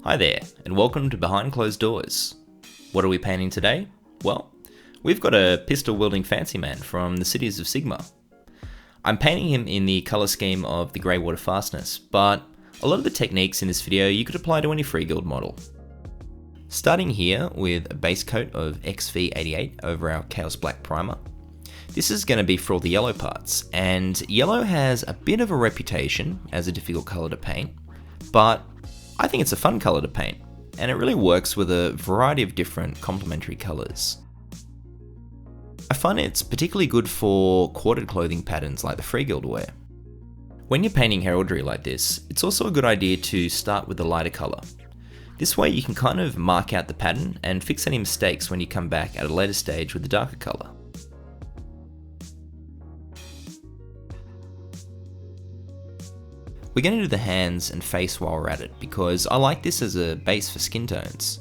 Hi there, and welcome to Behind Closed Doors. What are we painting today? Well, we've got a pistol-wielding fancy man from the cities of Sigmar. I'm painting him in the colour scheme of the Greywater Fastness, but a lot of the techniques in this video you could apply to any Freeguild model. Starting here with a base coat of XV88 over our Chaos Black primer. This is going to be for all the yellow parts, and yellow has a bit of a reputation as a difficult colour to paint, but I think it's a fun colour to paint, and it really works with a variety of different complementary colours. I find it's particularly good for quartered clothing patterns like the Freeguild wear. When you're painting heraldry like this, it's also a good idea to start with the lighter colour. This way you can kind of mark out the pattern and fix any mistakes when you come back at a later stage with the darker colour. We're going to do the hands and face while we're at it, because I like this as a base for skin tones.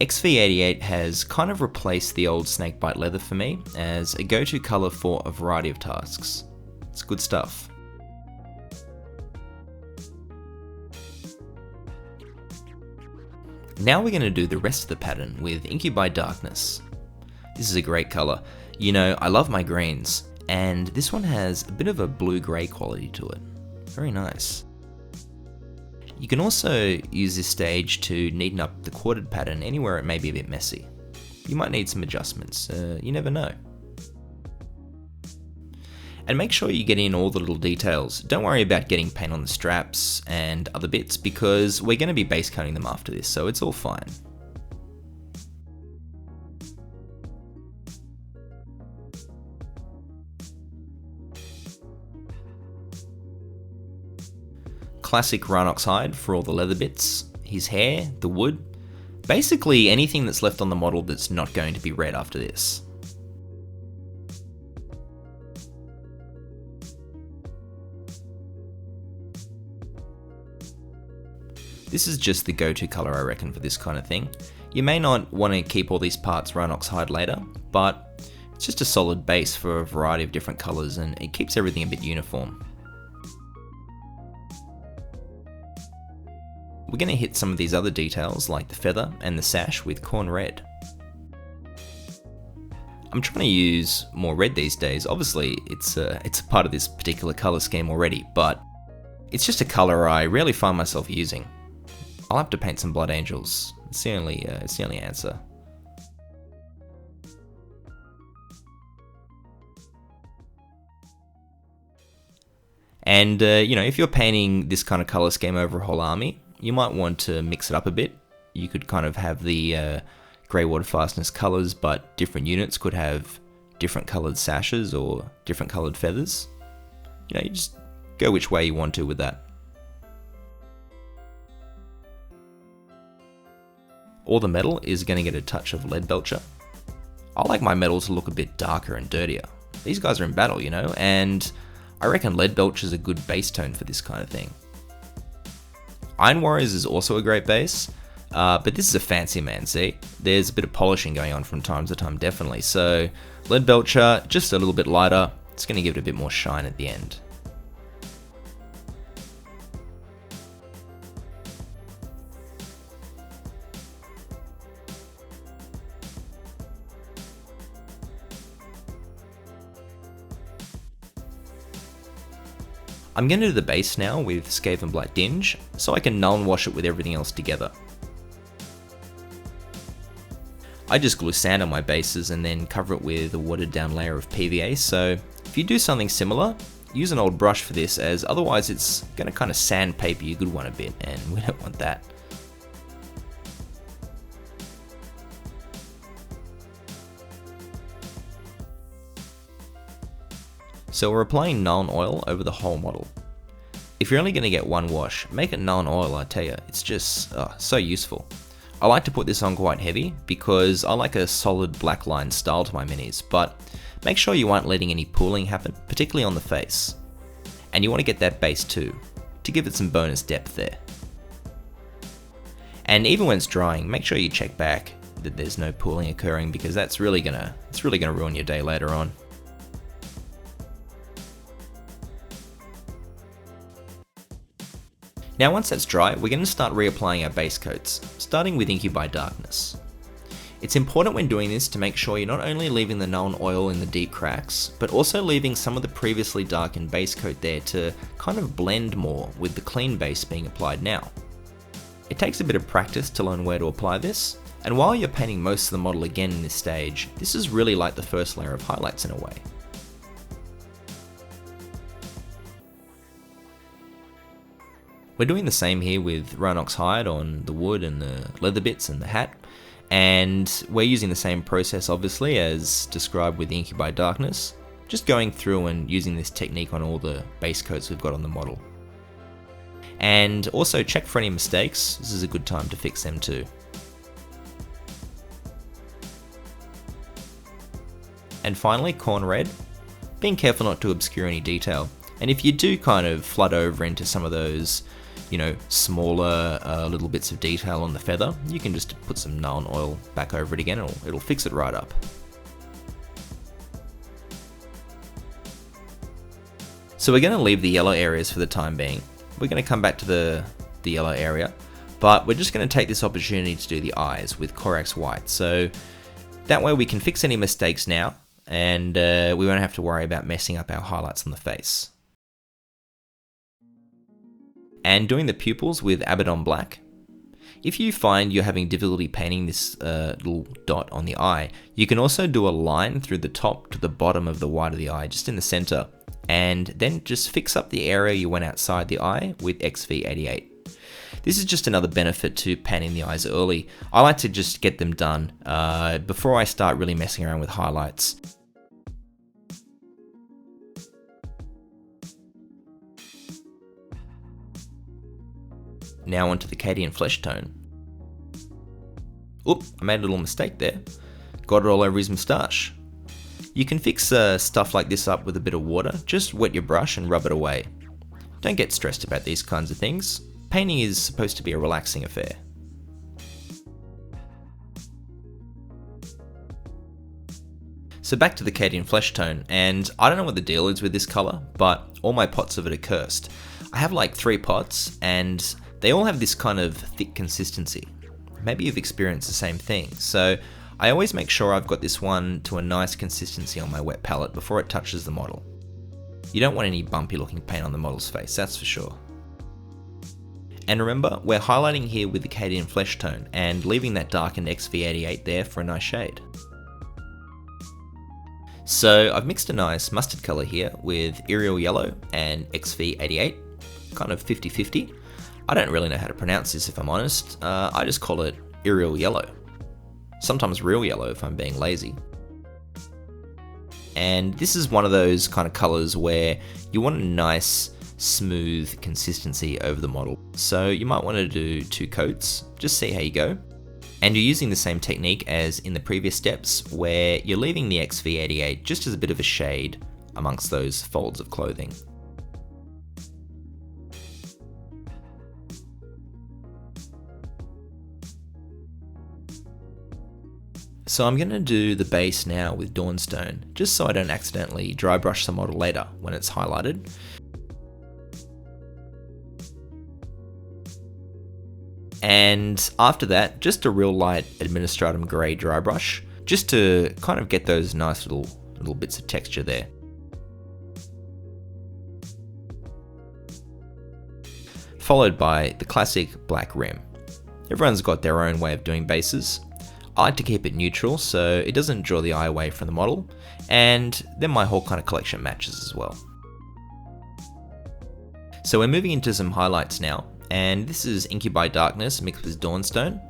XV88 has kind of replaced the old snakebite leather for me as a go-to colour for a variety of tasks. It's good stuff. Now we're going to do the rest of the pattern with Incubi Darkness. This is a great colour. You know, I love my greens, and this one has a bit of a blue-grey quality to it. Very nice. You can also use this stage to neaten up the quartered pattern anywhere it may be a bit messy. You might need some adjustments, you never know. And make sure you get in all the little details. Don't worry about getting paint on the straps and other bits, because we're going to be base coating them after this, so it's all fine. Classic Rhinox hide for all the leather bits, his hair, the wood, basically anything that's left on the model that's not going to be red after this. This is just the go-to colour I reckon for this kind of thing. You may not want to keep all these parts Rhinox hide later, but it's just a solid base for a variety of different colours and it keeps everything a bit uniform. We're going to hit some of these other details like the feather and the sash with Khorne red. I'm trying to use more red these days. Obviously it's a part of this particular colour scheme already, but it's just a colour I rarely find myself using. I'll have to paint some Blood Angels. It's the only answer. And you know, if you're painting this kind of colour scheme over a whole army, you might want to mix it up a bit. You could kind of have the Greywater Fastness colours, but different units could have different coloured sashes or different coloured feathers. You know, you just go which way you want to with that. All the metal is going to get a touch of Leadbelcher. I like my metal to look a bit darker and dirtier. These guys are in battle, you know, and I reckon Leadbelcher is a good base tone for this kind of thing. Iron Warriors is also a great base, but this is a fancy man, see? There's a bit of polishing going on from time to time, definitely. So Leadbelcher, just a little bit lighter, it's going to give it a bit more shine at the end. I'm going to do the base now with Skavenblight Dinge, so I can Nuln wash it with everything else together. I just glue sand on my bases and then cover it with a watered down layer of PVA, so if you do something similar, use an old brush for this, as otherwise it's going to kind of sandpaper your good one a bit, and we don't want that. So we're applying Nuln oil over the whole model. If you're only going to get one wash, make it Nuln oil, I tell you, it's just so useful. I like to put this on quite heavy because I like a solid black line style to my minis, but make sure you aren't letting any pooling happen, particularly on the face. And you want to get that base too, to give it some bonus depth there. And even when it's drying, make sure you check back that there's no pooling occurring, because that's really gonna ruin your day later on. Now once that's dry, we're going to start reapplying our base coats, starting with Incubi Darkness. It's important when doing this to make sure you're not only leaving the Nuln oil in the deep cracks, but also leaving some of the previously darkened base coat there to kind of blend more with the clean base being applied now. It takes a bit of practice to learn where to apply this, and while you're painting most of the model again in this stage, this is really like the first layer of highlights in a way. We're doing the same here with Rhinox hide on the wood and the leather bits and the hat, and we're using the same process obviously as described with the Incubi Darkness, just going through and using this technique on all the base coats we've got on the model. And also check for any mistakes, this is a good time to fix them too. And finally, Khorne red, being careful not to obscure any detail, and if you do kind of flood over into some of those, you know, smaller little bits of detail on the feather, you can just put some Nuln oil back over it again, it'll fix it right up. So we're going to leave the yellow areas for the time being. We're going to come back to the yellow area, but we're just going to take this opportunity to do the eyes with Corax white, so that way we can fix any mistakes now, and we won't have to worry about messing up our highlights on the face. And doing the pupils with Abaddon Blac. If you find you're having difficulty painting this little dot on the eye, you can also do a line through the top to the bottom of the white of the eye, just in the center, and then just fix up the area you went outside the eye with XV88. This is just another benefit to painting the eyes early. I like to just get them done before I start really messing around with highlights. Now onto the Cadian Fleshtone. Oop, I made a little mistake there. Got it all over his moustache. You can fix stuff like this up with a bit of water, just wet your brush and rub it away. Don't get stressed about these kinds of things. Painting is supposed to be a relaxing affair. So back to the Cadian Fleshtone, and I don't know what the deal is with this colour, but all my pots of it are cursed. I have like 3 pots, and they all have this kind of thick consistency. Maybe you've experienced the same thing. So I always make sure I've got this one to a nice consistency on my wet palette before it touches the model. You don't want any bumpy looking paint on the model's face, that's for sure. And remember, we're highlighting here with the Cadian Fleshtone and leaving that darkened XV88 there for a nice shade. So I've mixed a nice mustard colour here with Yriel yellow and XV88, kind of 50-50. I don't really know how to pronounce this if I'm honest, I just call it Yriel yellow. Sometimes real yellow if I'm being lazy. And this is one of those kind of colours where you want a nice smooth consistency over the model. So you might want to do 2 coats, just see how you go. And you're using the same technique as in the previous steps where you're leaving the XV88 just as a bit of a shade amongst those folds of clothing. So I'm going to do the base now with Dawnstone, just so I don't accidentally dry brush the model later when it's highlighted. And after that, just a real light Administratum grey dry brush, just to kind of get those nice little bits of texture there. Followed by the classic black rim. Everyone's got their own way of doing bases. I like to keep it neutral so it doesn't draw the eye away from the model, and then my whole kind of collection matches as well. So we're moving into some highlights now, and this is Incubi Darkness mixed with Dawnstone.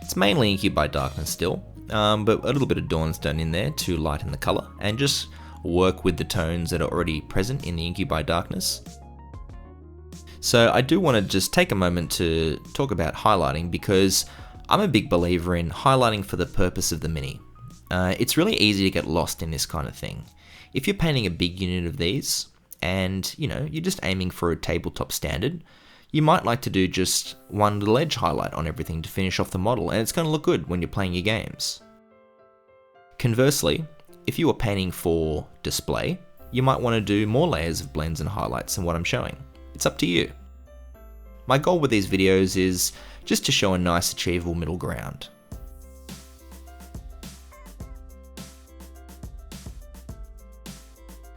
It's mainly Incubi Darkness still, but a little bit of Dawnstone in there to lighten the colour, and just work with the tones that are already present in the Incubi Darkness. So I do want to just take a moment to talk about highlighting, because I'm a big believer in highlighting for the purpose of the mini. It's really easy to get lost in this kind of thing. If you're painting a big unit of these, and you're just aiming for a tabletop standard, you might like to do just one little edge highlight on everything to finish off the model, and it's going to look good when you're playing your games. Conversely, if you are painting for display, you might want to do more layers of blends and highlights than what I'm showing. It's up to you. my goal with these videos is just to show a nice achievable middle ground.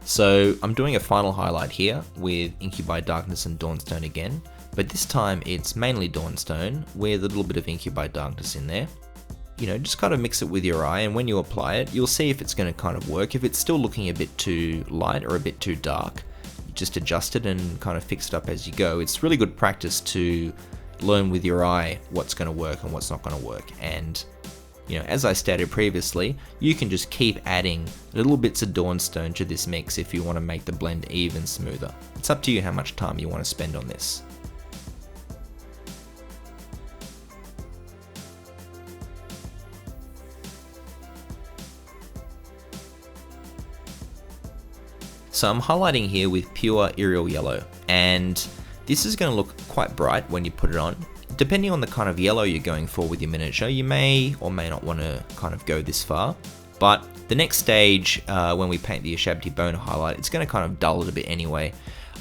So I'm doing a final highlight here with Incubi Darkness and Dawnstone again, but this time it's mainly Dawnstone with a little bit of Incubi Darkness in there. You know, just kind of mix it with your eye, and when you apply it, you'll see if it's going to kind of work. If it's still looking a bit too light or a bit too dark, just adjust it and kind of fix it up as you go. It's really good practice to learn with your eye what's going to work and what's not going to work. And you know, as I stated previously, you can just keep adding little bits of Dawnstone to this mix if you want to make the blend even smoother. It's up to you how much time you want to spend on this. So I'm highlighting here with pure Yriel yellow, and this is going to look quite bright when you put it on. Depending on the kind of yellow you're going for with your miniature, you may or may not want to kind of go this far. But the next stage, when we paint the Ushabti bone highlight, it's going to kind of dull it a bit anyway.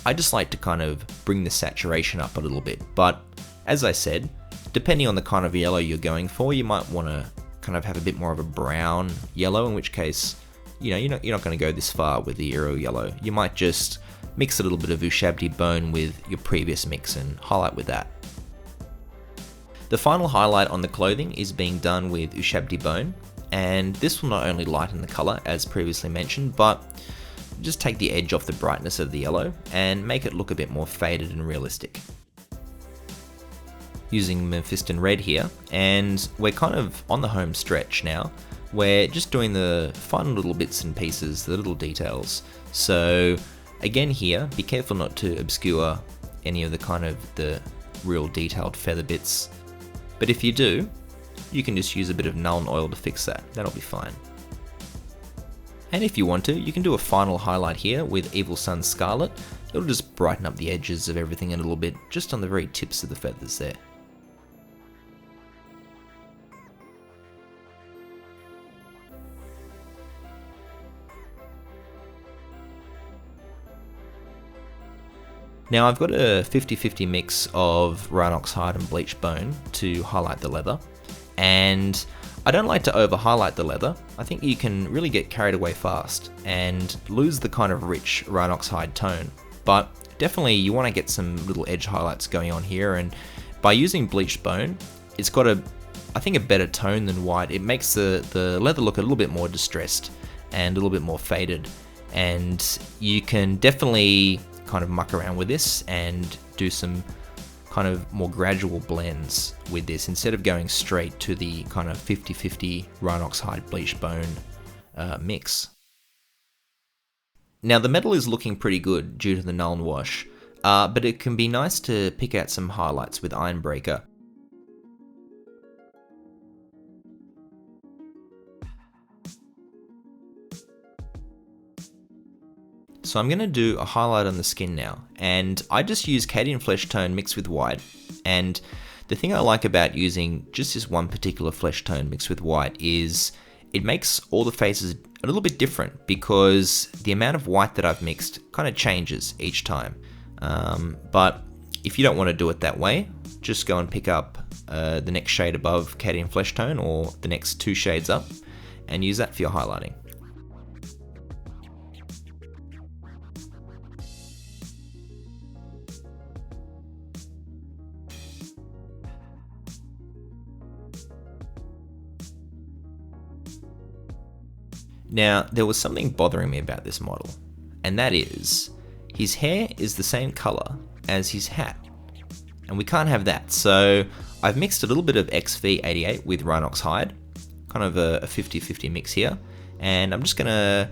I just like to kind of bring the saturation up a little bit. But as I said, depending on the kind of yellow you're going for, you might want to kind of have a bit more of a brown yellow, in which case, you know, you're not going to go this far with the Yriel yellow. You might just mix a little bit of Ushabti bone with your previous mix and highlight with that. The final highlight on the clothing is being done with Ushabti bone, and this will not only lighten the colour as previously mentioned, but just take the edge off the brightness of the yellow and make it look a bit more faded and realistic. Using Mephiston red here, and we're kind of on the home stretch now. We're just doing the fun little bits and pieces, the little details. So again here, be careful not to obscure any of the kind of the real detailed feather bits. But if you do, you can just use a bit of Nuln oil to fix that. That'll be fine. And if you want to, you can do a final highlight here with Evil Sunz Scarlet. It'll just brighten up the edges of everything a little bit, just on the very tips of the feathers there. Now I've got a 50-50 mix of Rhinox hide and bleached bone to highlight the leather, and I don't like to over highlight the leather. I think you can really get carried away fast and lose the kind of rich Rhinox hide tone, but definitely you want to get some little edge highlights going on here, and by using bleached bone, it's got I think a better tone than white. It makes the leather look a little bit more distressed and a little bit more faded, and you can definitely kind of muck around with this and do some kind of more gradual blends with this instead of going straight to the kind of 50-50 Rhinox hide bleach bone mix. Now the metal is looking pretty good due to the Nuln wash, but it can be nice to pick out some highlights with Ironbreaker. So I'm going to do a highlight on the skin now, and I just use Cadian Fleshtone mixed with white, and the thing I like about using just this one particular Fleshtone mixed with white is it makes all the faces a little bit different because the amount of white that I've mixed kind of changes each time. But if you don't want to do it that way, just go and pick up the next shade above Cadian Fleshtone or the next 2 shades up and use that for your highlighting. Now, there was something bothering me about this model, and that is, his hair is the same colour as his hat, and we can't have that, so I've mixed a little bit of XV88 with Rhinox hide, kind of a 50-50 mix here, and I'm just going to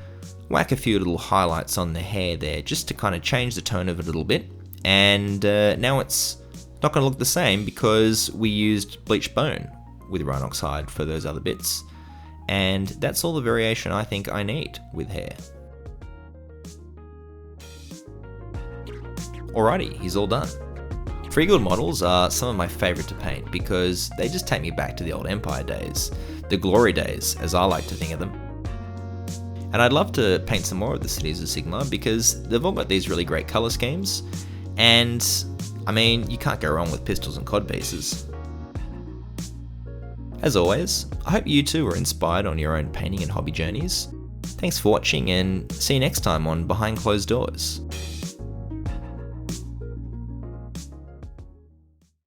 whack a few little highlights on the hair there, just to kind of change the tone of it a little bit, and now it's not going to look the same because we used bleached bone with Rhinox hide for those other bits. And that's all the variation I think I need with hair. Alrighty, he's all done. Freeguild models are some of my favourite to paint because they just take me back to the old Empire days, the glory days as I like to think of them. And I'd love to paint some more of the Cities of Sigmar because they've all got these really great colour schemes, and I mean, you can't go wrong with pistols and codpieces. As always, I hope you too were inspired on your own painting and hobby journeys. Thanks for watching, and see you next time on Behind Closed Doors.